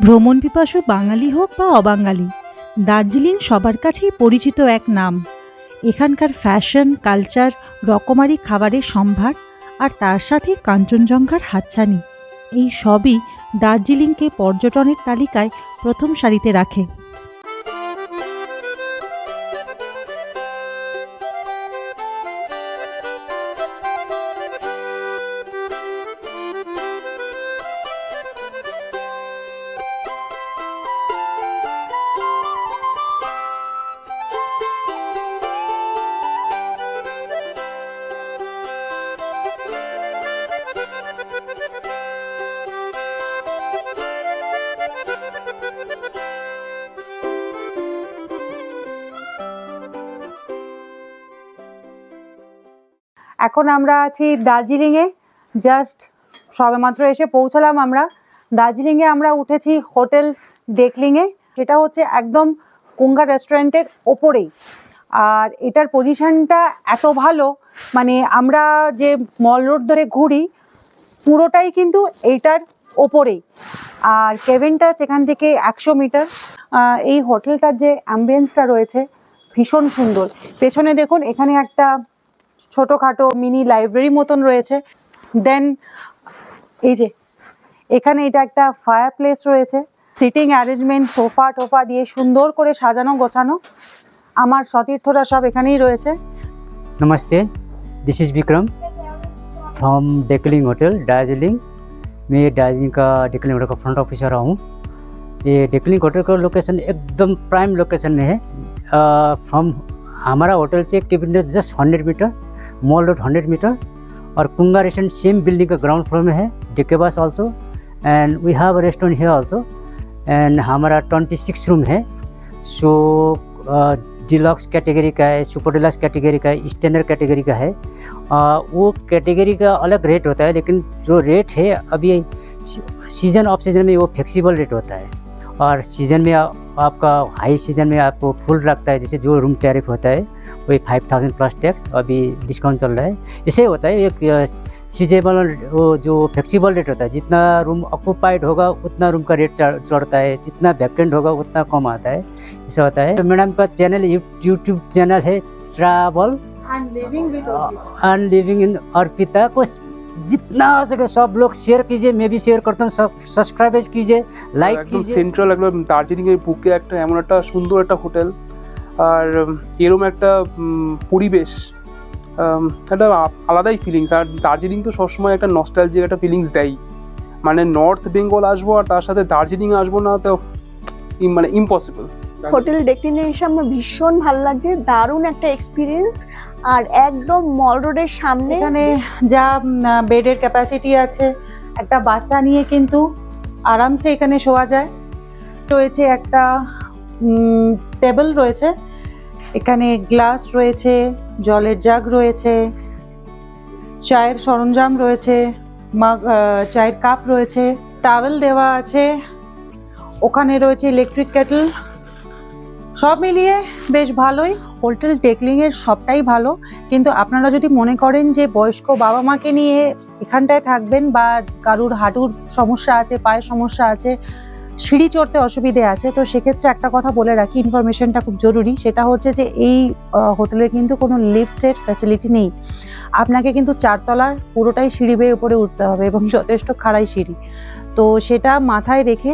ভ্রমণ পিপাসু বাঙালি হোক বা অবাঙালি, দার্জিলিং সবার কাছেই পরিচিত এক নাম। এখানকার ফ্যাশন, কালচার, রকমারি খাবারের সম্ভার আর তার সাথে কাঞ্চনজঙ্ঘার হাতছানি, এই সবই দার্জিলিংকে পর্যটনের তালিকায় প্রথম সারিতে রাখে। এখন আমরা আছি দার্জিলিংয়ে, জাস্ট সবেমাত্র এসে পৌঁছালাম আমরা দার্জিলিংয়ে। আমরা উঠেছি হোটেল ডেকলিংয়ে, সেটা হচ্ছে একদম কুঙ্গা রেস্টুরেন্টের ওপরেই। আর এটার পজিশনটা এত ভালো, মানে আমরা যে মল রোড ধরে ঘুরি পুরোটাই কিন্তু এইটার ওপরেই। আর কেবিনটা সেখান থেকে 100 মিটার। এই হোটেলটার যে অ্যাম্বিয়েন্সটা রয়েছে ভীষণ সুন্দর। পেছনে দেখুন, এখানে একটা ছোটোখাটো মিনি লাইব্রেরি মতন রয়েছে। দেন এই যে এখানে এটা একটা ফায়ার প্লেস রয়েছে, সিটিং অ্যারেঞ্জমেন্ট, সোফা টোফা দিয়ে সুন্দর করে সাজানো গোছানো। আমার সতীর্থরা সব এখানেই রয়েছে। नमस्ते, this is Vikram from Dekeling hotel Darjeeling. मैं दार्जिलिंग का डेकलिंग होटल का फ्रंट ऑफिसर रहा हूँ। ये डेकलिंग होटल का लोकेशन एकदम प्राइम लोकेशन में है। फ्रॉम हमारा होटल से cabin just 100 metre, mall road 100 metre, और कुंगा रेस्टोरेंट सेम बिल्डिंग का ग्राउंड फ्लोर में है। डेकेबास also, and we have a restaurant here also. And हमारा 26 रूम है। सो डिलक्स कैटेगरी का है, सुपर डिलक्स कैटेगरी का है, स्टैंडर्ड कैटेगरी का है। वो कैटेगरी का अलग रेट होता है, लेकिन जो रेट है अभी सीज़न ऑफ सीज़न में वो फ्लेक्सिबल रेट होता है। और सीज़न में आपका हाई सीज़न में आपको फुल लगता है, जैसे जो रूम टैरिफ होता है वही 5000 प्लस टैक्स। अभी डिस्काउंट चल रहा है। इसे होता है एक सीजेबल, वो जो फ्लेक्सिबल रेट होता है, जितना रूम ऑक्यूपाइड होगा उतना रूम का रेट चढ़ता है, जितना वैकेंट होगा उतना कम आता है। ऐसा होता है। तो मैडम का चैनल यूट्यूब चैनल है travel and living in Arpita को जितना हो सके सब लोग शेयर कीजिए। मैं भी शेयर करता हूँ। सब सब्सक्राइब कीजिए, लाइक कीजिए। সেন্ট্রাল একদম দার্জিলিং এর বুকে একটা এমন একটা সুন্দর একটা হোটেল, আর এরকম একটা পরিবেশ, একটা আলাদাই ফিলিংস। আর দার্জিলিং তো সবসময় একটা নস্টালজিক একটা ফিলিংস দেয়। মানে নর্থ বেঙ্গল আসবো আর তার সাথে দার্জিলিং আসবো না, তো মানে ইম্পসিবল। হোটেল ডেকলিনে এসে আমার ভীষণ ভালো লাগছে, দারুণ একটা এক্সপিরিয়েন্স। আর একদম মল রোডের সামনে এখানে যা বেডের ক্যাপাসিটি আছে, একটা বাচ্চা নিয়ে কিন্তু আরামসে এখানে শোয়া যায়। রয়েছে একটা টেবিল রয়েছে, এখানে গ্লাস রয়েছে, জলের জাগ রয়েছে, চায়ের সরঞ্জাম রয়েছে, মাগ, চায়ের কাপ রয়েছে, টাওয়েল দেওয়া আছে, ওখানে রয়েছে ইলেকট্রিক কেটল। সব মিলিয়ে বেশ ভালোই। হোটেল ডেকলিংয়ের সবটাই ভালো, কিন্তু আপনারা যদি মনে করেন যে বয়স্ক বাবা মাকে নিয়ে এখানটায় থাকবেন, বা কারুর হাঁটুর সমস্যা আছে, পায়ের সমস্যা আছে, সিঁড়ি চড়তে অসুবিধে আছে, তো সেক্ষেত্রে একটা কথা বলে রাখি, ইনফরমেশনটা খুব জরুরি। সেটা হচ্ছে যে এই হোটেলে কিন্তু কোনো লিফটের ফ্যাসিলিটি নেই। আপনাকে কিন্তু 4 তলার পুরোটাই সিঁড়ি বেয়ে উপরে উঠতে হবে, এবং যথেষ্ট খাড়াই সিঁড়ি। তো সেটা মাথায় রেখে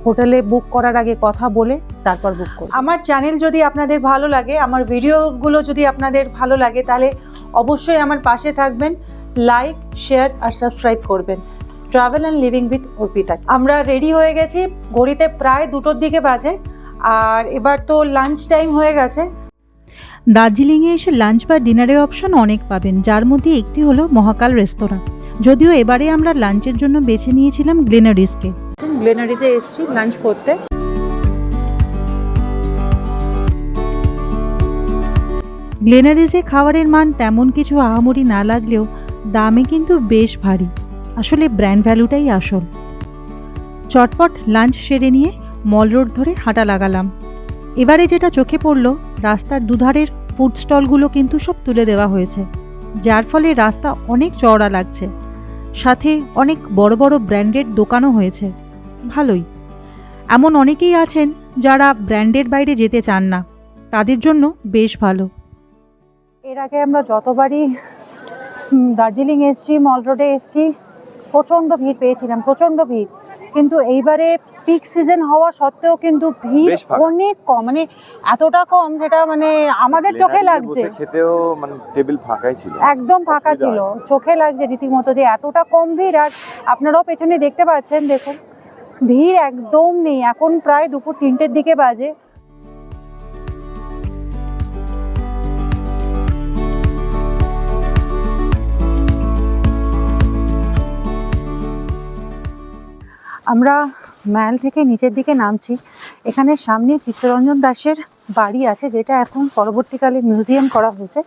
হোটেলে বুক করার আগে কথা বলে তারপর বুক করুন। আমার চ্যানেল যদি আপনাদের ভালো লাগে, আমার ভিডিওগুলো যদি আপনাদের ভালো লাগে, তাহলে অবশ্যই আমার পাশে থাকবেন, লাইক, শেয়ার আর সাবস্ক্রাইব করবেন। Travel and living with Arpita. আমরা রেডি হয়ে গেছি, ঘড়িতে প্রায় 2টোর দিকে বাজে, আর এবার তো লাঞ্চ টাইম হয়ে গেছে। দার্জিলিংয়ে এসে লাঞ্চ বা ডিনারের অপশন অনেক পাবেন, যার মধ্যে একটি হলো মহাকাল রেস্তোরাঁ। যদিও এবারে আমরা লাঞ্চের জন্য বেছে নিয়েছিলাম গ্লেনারিসকে। গ্লেনারিসে এসেছি লাঞ্চ করতে। গ্লেনারিসে খাবারের মান তেমন কিছু আহামরি না লাগলেও দামে কিন্তু বেশ ভারী। আসলে ব্র্যান্ড ভ্যালুটাই আসল। চটপট লাঞ্চ সেরে নিয়ে মল রোড ধরে হাঁটা লাগালাম। এবারে যেটা চোখে পড়ল, রাস্তার দুধারের ফুড স্টলগুলো কিন্তু সব তুলে দেওয়া হয়েছে, যার ফলে রাস্তা অনেক চওড়া লাগছে। সাথে অনেক বড় বড় ব্র্যান্ডেড দোকানও হয়েছে। ভালোই। এমন অনেকেই আছেন যারা ব্র্যান্ডের বাইরে যেতে চান না, তাদের জন্য বেশ ভালো। এর আগে আমরা যতবারই দার্জিলিং এসছি, মল রোডে এসছি, প্রচণ্ড ভিড় পেয়েছিলাম, প্রচণ্ড ভিড়। কিন্তু এইবারে পিক সিজন হওয়া সত্ত্বেও কিন্তু ভিড় বেশ ফাঁকা। অনেক কম, মানে এতটা কম যেটা মানে আমাদের চোখে লাগছে, খেতেও মানে টেবিল ফাঁকাই ছিল, একদম ফাঁকা ছিল, চোখে লাগছে রীতিমতো যে এতটা কম ভিড়। আর আপনারাও পেছনে দেখতে পাচ্ছেন, দেখুন ভিড় একদম নেই। এখন প্রায় দুপুর 3টের দিকে বাজে। আমরা ম্যাল থেকে নিচের দিকে নামছি। এখানে সামনে চিত্তরঞ্জন দাসের বাড়ি আছে, যেটা এখন পরবর্তীকালে মিউজিয়াম করা হয়েছে।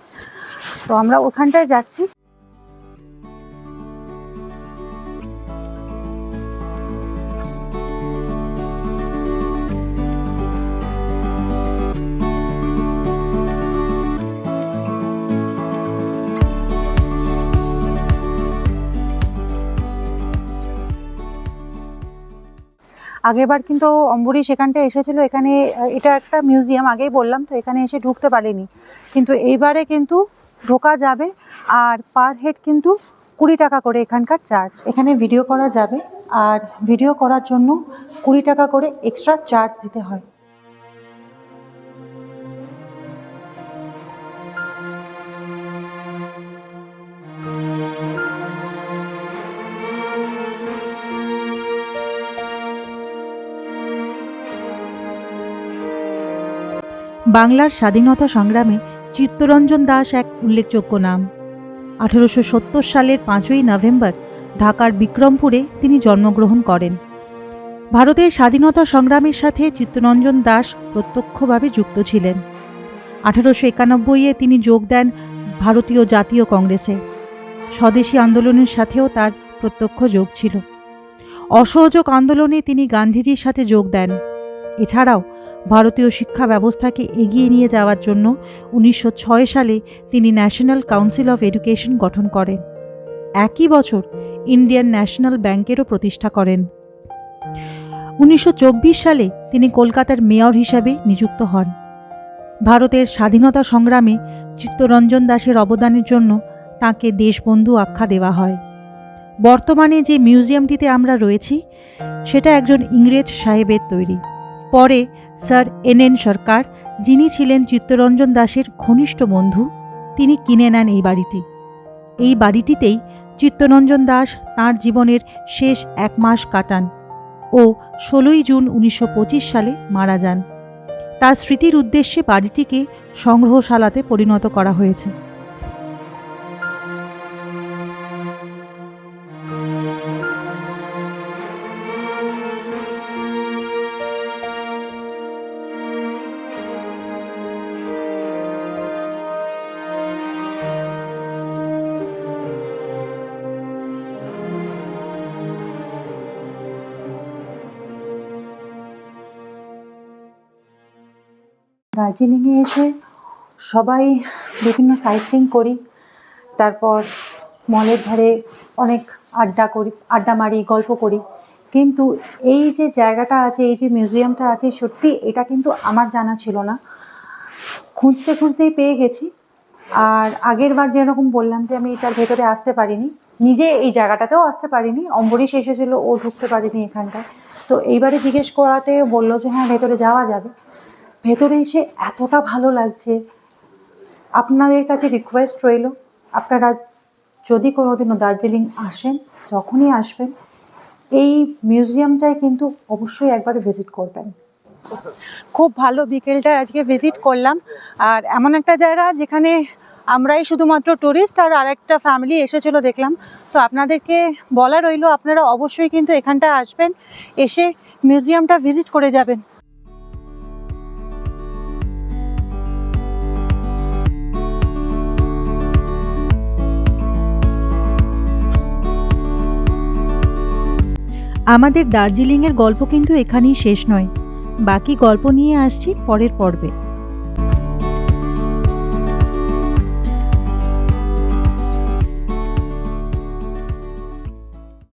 তো আমরা ওখানটায় যাচ্ছি। আগেরবার কিন্তু অম্বরীশ এখানটায় এসেছিল, এখানে এটা একটা মিউজিয়াম, আগেই বললাম, তো এখানে এসে ঢুকতে পারেনি। কিন্তু এইবারে কিন্তু ঢোকা যাবে, আর পার হেড কিন্তু 20 টাকা করে এখানকার চার্জ। এখানে ভিডিও করা যাবে, আর ভিডিও করার জন্য 20 টাকা করে এক্সট্রা চার্জ দিতে হয়। বাংলার স্বাধীনতা সংগ্রামে চিত্তরঞ্জন দাস এক উল্লেখযোগ্য নাম। 1870 সালের 5ই নভেম্বর ঢাকার বিক্রমপুরে তিনি জন্মগ্রহণ করেন। ভারতের স্বাধীনতা সংগ্রামের সাথে চিত্তরঞ্জন দাস প্রত্যক্ষভাবে যুক্ত ছিলেন। 1891-এ তিনি যোগ দেন ভারতীয় জাতীয় কংগ্রেসে। স্বদেশী আন্দোলনের সাথেও তার প্রত্যক্ষ যোগ ছিল। অসহযোগ আন্দোলনে তিনি গান্ধীজির সাথে যোগ দেন। এছাড়াও ভারতীয় শিক্ষা ব্যবস্থাকে এগিয়ে নিয়ে যাওয়ার জন্য 1906 সালে তিনি ন্যাশনাল কাউন্সিল অফ এডুকেশন গঠন করেন। একই বছর ইন্ডিয়ান ন্যাশনাল ব্যাংকেরও প্রতিষ্ঠা করেন। 1924 সালে তিনি কলকাতার মেয়র হিসাবে নিযুক্ত হন। ভারতের স্বাধীনতা সংগ্রামে চিত্তরঞ্জন দাসের অবদানের জন্য তাঁকে দেশবন্ধু আখ্যা দেওয়া হয়। বর্তমানে যে মিউজিয়ামটিতে আমরা রয়েছি সেটা একজন ইংরেজ সাহেবের তৈরি। পরে স্যার NN সরকার, যিনি ছিলেন চিত্তরঞ্জন দাসের ঘনিষ্ঠ বন্ধু, তিনি কিনে নেন এই বাড়িটি। এই বাড়িটিতেই চিত্তরঞ্জন দাস তাঁর জীবনের শেষ 1 মাস কাটান ও 16ই জুন 1925 সালে মারা যান। তার স্মৃতির উদ্দেশ্যে বাড়িটিকে সংগ্রহশালাতে পরিণত করা হয়েছে। দার্জিলিংয়ে এসে সবাই বিভিন্ন সাইট সিইং করি, তারপর মলের ধারে অনেক আড্ডা মারি, গল্প করি। কিন্তু এই যে জায়গাটা আছে, এই যে মিউজিয়ামটা আছে, সত্যি এটা কিন্তু আমার জানা ছিল না। খুঁজতে খুঁজতেই পেয়ে গেছি। আর আগের বার যেরকম বললাম যে আমি এটার ভেতরে আসতে পারিনি, নিজে এই জায়গাটাতেও আসতে পারিনি, অম্বরীশ এসেছিলো, ও ঢুকতে পারিনি এখানটায়। তো এইবারে জিজ্ঞেস করাতে বললো যে হ্যাঁ ভেতরে যাওয়া যাবে। ভেতরে এসে এতটা ভালো লাগছে। আপনাদের কাছে রিকোয়েস্ট রইল, আপনারা যদি কোনোদিনও দার্জিলিং আসেন, যখনই আসবেন, এই মিউজিয়ামটায় কিন্তু অবশ্যই একবার ভিজিট করবেন। খুব ভালো বিকেলটা আজকে ভিজিট করলাম। আর এমন একটা জায়গা যেখানে আমরাই শুধুমাত্র টুরিস্ট, আর আরেকটা ফ্যামিলি এসেছিলো দেখলাম। তো আপনাদেরকে বলা রইল, আপনারা অবশ্যই কিন্তু এখানটায় আসবেন, এসে মিউজিয়ামটা ভিজিট করে যাবেন। আমাদের দার্জিলিংয়ের গল্প কিন্তু এখানেই শেষ নয়, বাকি গল্প নিয়ে আসছি পরের পর্বে।